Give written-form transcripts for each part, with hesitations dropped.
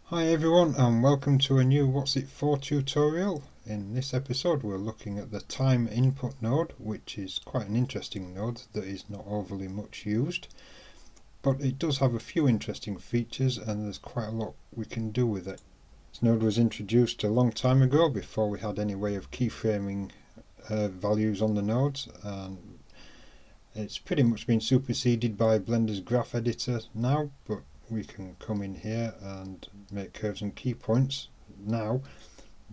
Hi everyone and welcome to a new What's It For tutorial. In this episode we're looking at the time input node, which is quite an interesting node that is not overly much used, but it does have a few interesting features and there's quite a lot we can do with it. This node was introduced a long time ago before we had any way of keyframing values on the nodes, and it's pretty much been superseded by Blender's graph editor now, but we can come in here and make curves and key points now,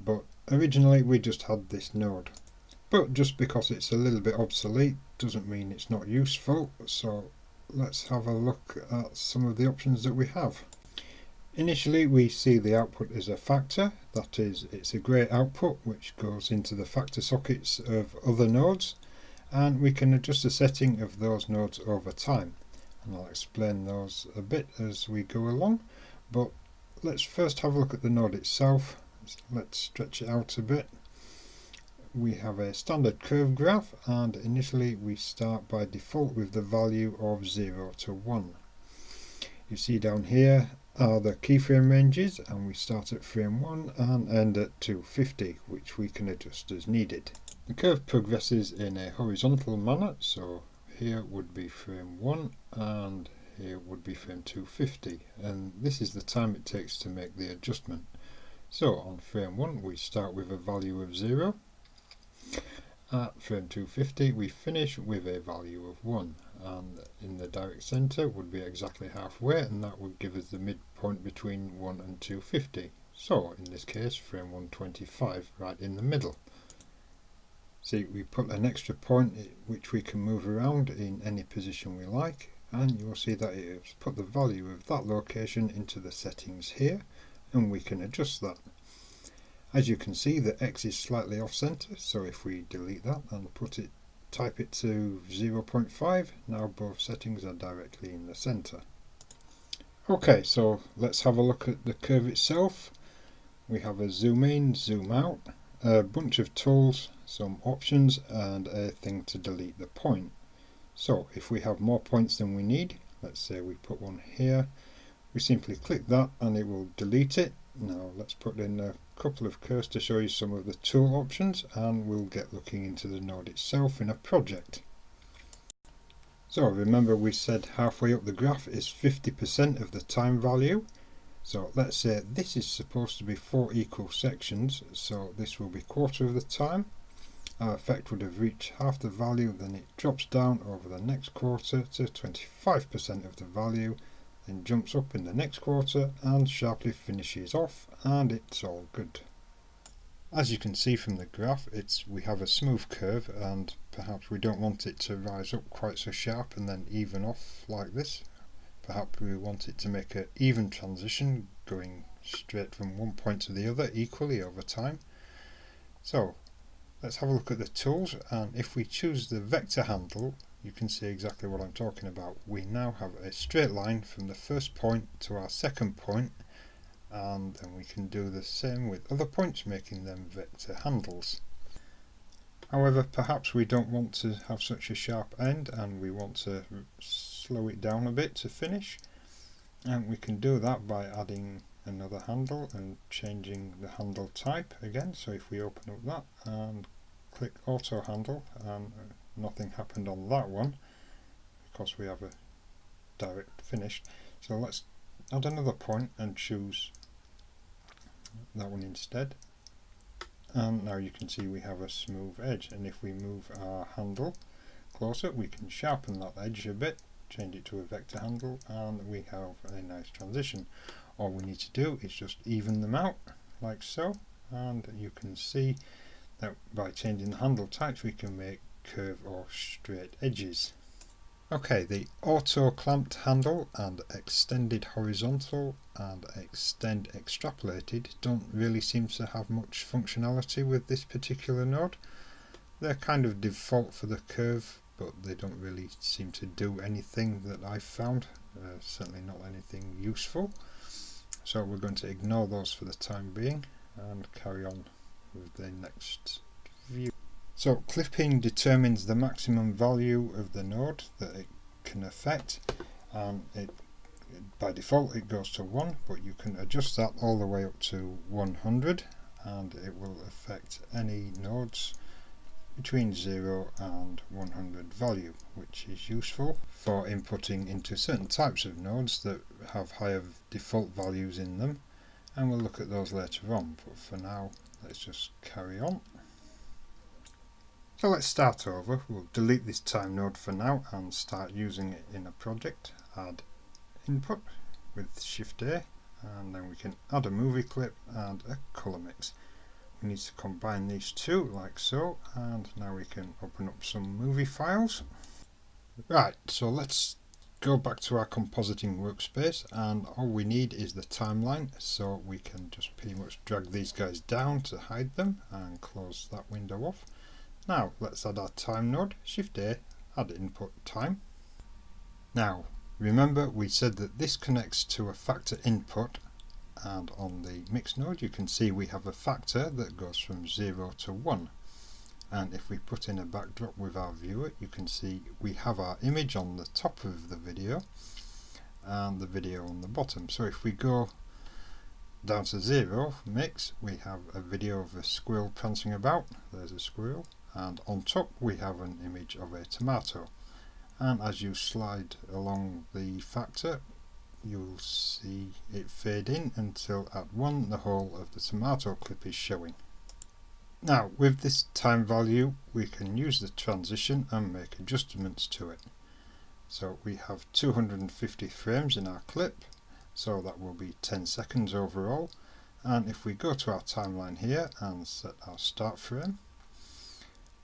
but originally we just had this node. But just because it's a little bit obsolete doesn't mean it's not useful, so let's have a look at some of the options that we have. Initially we see the output as a factor, that is, it's a grey output which goes into the factor sockets of other nodes, and we can adjust the setting of those nodes over time. And I'll explain those a bit as we go along, but let's first have a look at the node itself. Let's stretch it out a bit. We have a standard curve graph, and initially we start by default with the value of 0 to 1. You see down here are the keyframe ranges, and we start at frame 1 and end at 250, which we can adjust as needed. The curve progresses in a horizontal manner, so here would be frame 1 and here would be frame 250, and this is the time it takes to make the adjustment. So on frame 1 we start with a value of 0. At frame 250 we finish with a value of 1, and in the direct centre would be exactly halfway, and that would give us the midpoint between 1 and 250. So in this case frame 125 right in the middle. See, we put an extra point which we can move around in any position we like, and you will see that it has put the value of that location into the settings here, and we can adjust that. As you can see, the X is slightly off center, so if we delete that and type it to 0.5, now both settings are directly in the center. Okay, so let's have a look at the curve itself. We have a zoom in, zoom out, a bunch of tools, some options, and a thing to delete the point. So if we have more points than we need, let's say we put one here, we simply click that and it will delete it. Now let's put in a couple of curves to show you some of the tool options, and we'll get looking into the node itself in a project. So remember we said halfway up the graph is 50% of the time value. So let's say this is supposed to be 4 equal sections, so this will be quarter of the time. Our effect would have reached half the value, then it drops down over the next quarter to 25% of the value, then jumps up in the next quarter and sharply finishes off, and it's all good. As you can see from the graph, we have a smooth curve, and perhaps we don't want it to rise up quite so sharp and then even off like this. Perhaps we want it to make an even transition, going straight from one point to the other equally over time. So let's have a look at the tools, and if we choose the vector handle, you can see exactly what I'm talking about. We now have a straight line from the first point to our second point, and then we can do the same with other points, making them vector handles. However, perhaps we don't want to have such a sharp end and we want to slow it down a bit to finish, and we can do that by adding another handle and changing the handle type again. So if we open up that and click auto handle, and nothing happened on that one because we have a direct finish. So let's add another point and choose that one instead, and now you can see we have a smooth edge, and if we move our handle closer we can sharpen that edge a bit, change it to a vector handle, and we have a nice transition. All we need to do is just even them out like so, and you can see that by changing the handle types we can make curve or straight edges. Okay, the auto clamped handle and extended horizontal and extend extrapolated don't really seem to have much functionality with this particular node. They're kind of default for the curve, but they don't really seem to do anything that I've found, certainly not anything useful. So we're going to ignore those for the time being and carry on with the next view. So clipping determines the maximum value of the node that it can affect, and it by default it goes to 1, but you can adjust that all the way up to 100 and it will affect any nodes between 0 and 100 value, which is useful for inputting into certain types of nodes that have higher default values in them, and we'll look at those later on, but for now let's just carry on. So let's start over. We'll delete this time node for now and start using it in a project. Add input with Shift A, and then we can add a movie clip and a colour mix. We need to combine these two like so, and now we can open up some movie files. Right, so let's go back to our compositing workspace, and all we need is the timeline, so we can just pretty much drag these guys down to hide them and close that window off. Now let's add our time node. Shift A, add input time. Now remember we said that this connects to a factor input, and on the mix node you can see we have a factor that goes from 0 to 1, and if we put in a backdrop with our viewer you can see we have our image on the top of the video and the video on the bottom. So if we go down to 0 mix, we have a video of a squirrel prancing about. There's a squirrel, and on top we have an image of a tomato, and as you slide along the factor you'll see it fade in until at 1 the whole of the tomato clip is showing. Now with this time value we can use the transition and make adjustments to it. So we have 250 frames in our clip, so that will be 10 seconds overall, and if we go to our timeline here and set our start frame,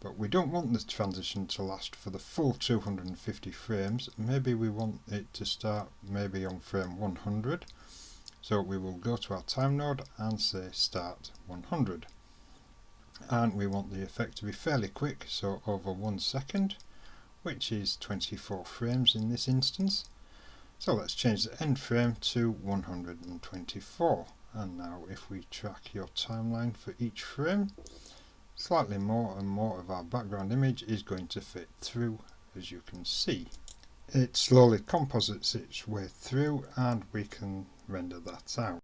but we don't want the transition to last for the full 250 frames, maybe we want it to start maybe on frame 100, so we will go to our time node and say start 100, and we want the effect to be fairly quick, so over 1 second, which is 24 frames in this instance. So let's change the end frame to 124, and now if we track your timeline for each frame, slightly more and more of our background image is going to fit through. As you can see, it slowly composites its way through and we can render that out.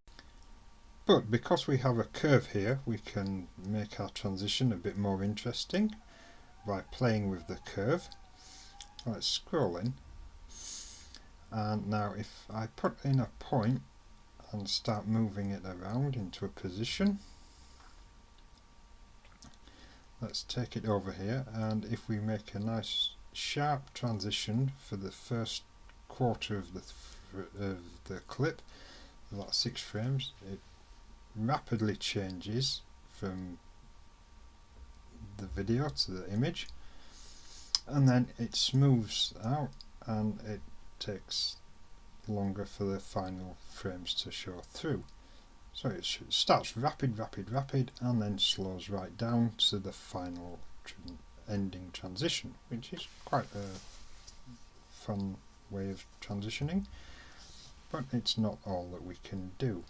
But because we have a curve here, we can make our transition a bit more interesting by playing with the curve. Let's scroll in, and now if I put in a point and start moving it around into a position, let's take it over here, and if we make a nice sharp transition for the first quarter of the clip, about 6 frames, it rapidly changes from the video to the image, and then it smooths out and it takes longer for the final frames to show through. So it starts rapid, and then slows right down to the final ending transition, which is quite a fun way of transitioning, but it's not all that we can do.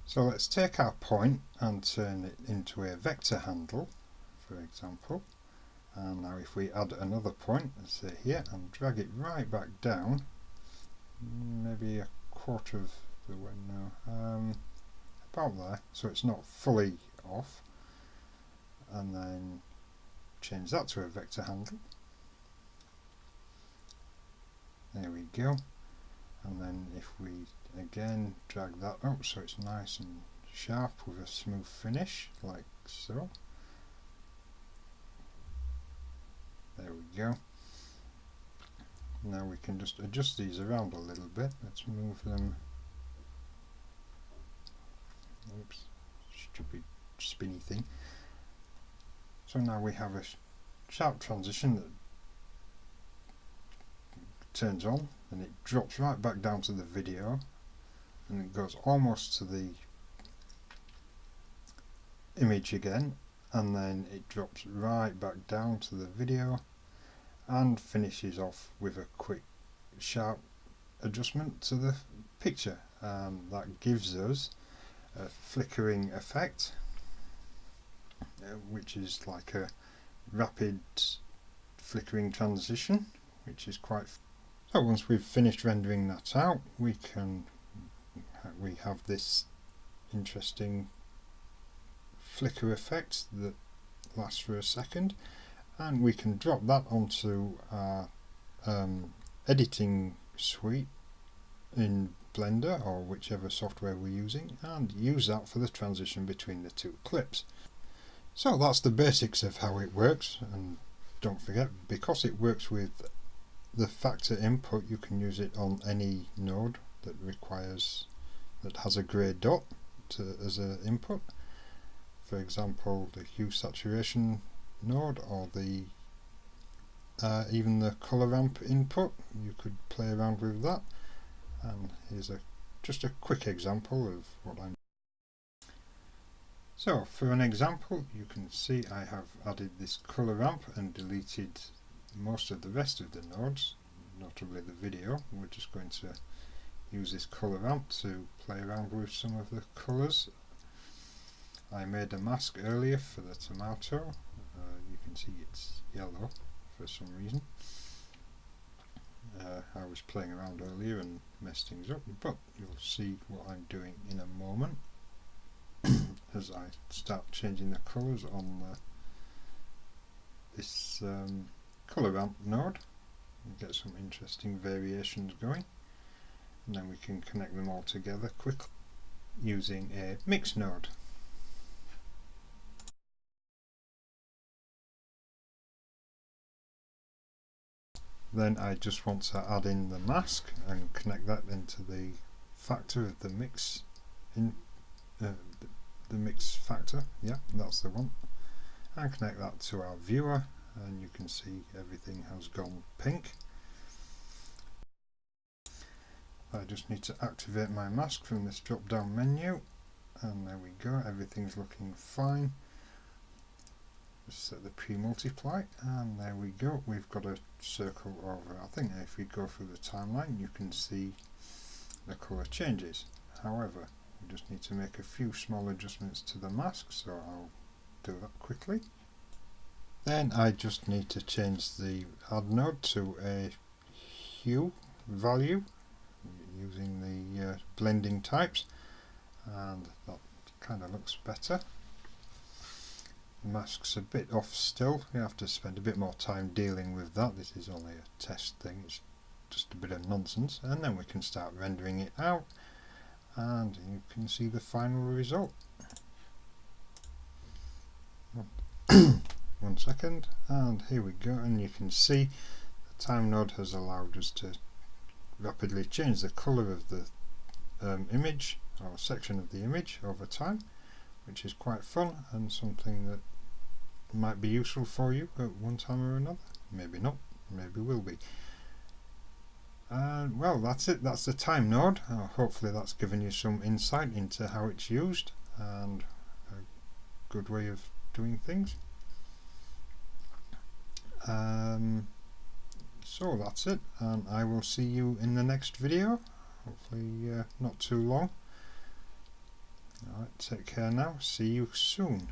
So let's take our point and turn it into a vector handle, for example, and now if we add another point, let's say here, and drag it right back down, maybe a quarter of the way now, about there, so it's not fully off, and then change that to a vector handle. There we go, and then if we again drag that up so it's nice and sharp with a smooth finish like so. There we go. Now we can just adjust these around a little bit. Let's move them. Oops, stupid spinny thing. So now we have a sharp transition that turns on, and it drops right back down to the video, and it goes almost to the image again, and then it drops right back down to the video and finishes off with a quick sharp adjustment to the picture, and that gives us a flickering effect, which is like a rapid flickering transition, which is quite So once we've finished rendering that out, we have this interesting flicker effect that lasts for a second, and we can drop that onto our editing suite in Blender or whichever software we're using, and use that for the transition between the two clips. So that's the basics of how it works, and don't forget, because it works with the factor input, you can use it on any node that has a grey dot as an input. For example, the hue saturation node, or the even the color ramp input. You could play around with that. And here's just a quick example of what I'm. So for an example, you can see I have added this color ramp and deleted most of the rest of the nodes, notably the video. We're just going to use this color ramp to play around with some of the colors. I made a mask earlier for the tomato. You can see it's yellow for some reason. I was playing around earlier and messed things up, but you'll see what I'm doing in a moment as I start changing the colours on this colour ramp node and get some interesting variations going, and then we can connect them all together quickly using a mix node. Then I just want to add in the mask and connect that into the factor of the mix the mix factor. Yeah, that's the one. And connect that to our viewer, and you can see everything has gone pink. I just need to activate my mask from this drop down menu, and there we go, everything's looking fine. Just set the pre-multiply, and there we go, we've got a circle over. I think if we go through the timeline you can see the colour changes. However, we just need to make a few small adjustments to the mask, so I'll do that quickly. Then I just need to change the add node to a hue value using the blending types, and that kind of looks better. The mask's a bit off still, you have to spend a bit more time dealing with that. This is only a test thing, it's just a bit of nonsense, and then we can start rendering it out and you can see the final result. One second, and here we go, and you can see the time node has allowed us to rapidly change the colour of the image or section of the image over time, which is quite fun and something that might be useful for you at one time or another. Maybe not, maybe will be. Well, that's it, that's the time node. Hopefully that's given you some insight into how it's used and a good way of doing things. So that's it, and I will see you in the next video, hopefully not too long. Alright, take care now, see you soon.